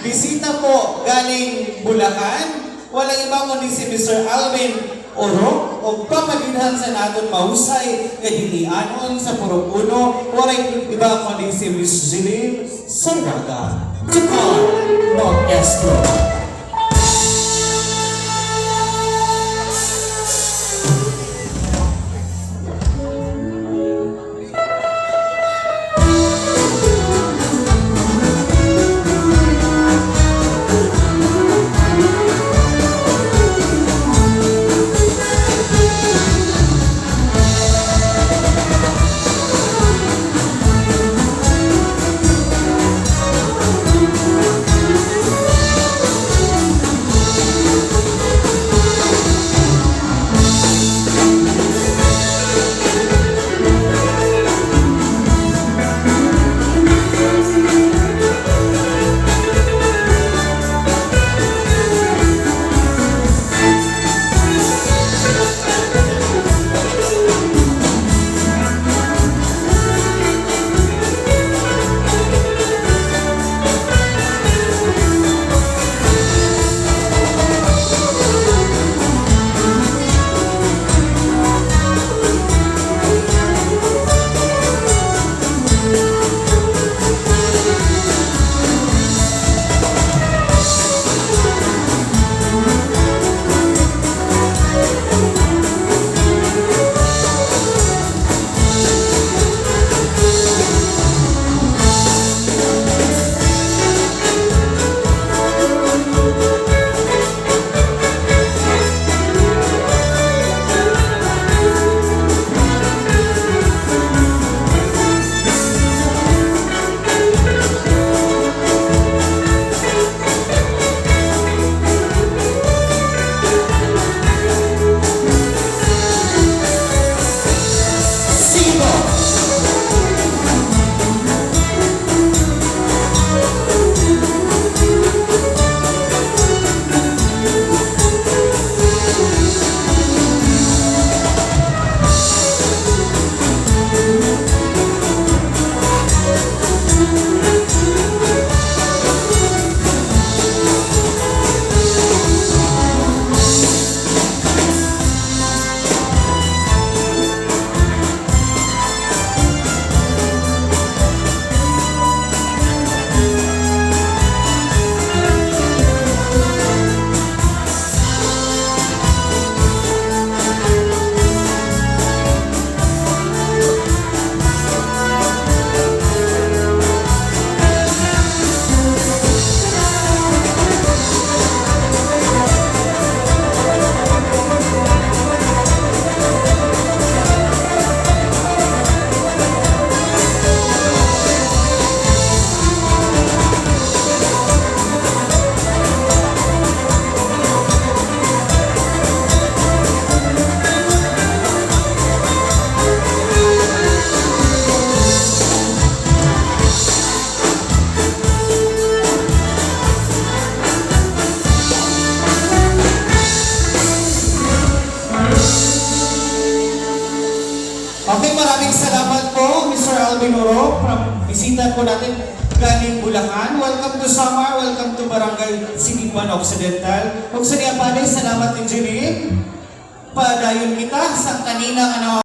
bisita po galing Bulacan. Walang iba kundi si Mr. Alvin Oro o pamadinhan sa naton mahusay kadilianon sa Purupuno. Walang iba kundi si Miss Jeline Sargaga. Tukar Mag-Estro. Okay, maraming salamat po, Mr. Alvin Oro. Bisita po natin galing Bulacan. Welcome to Samar, welcome to Barangay Sinipan Occidental. Kung sa niya pa salamat din, Jeline. Padayon kita sa kanina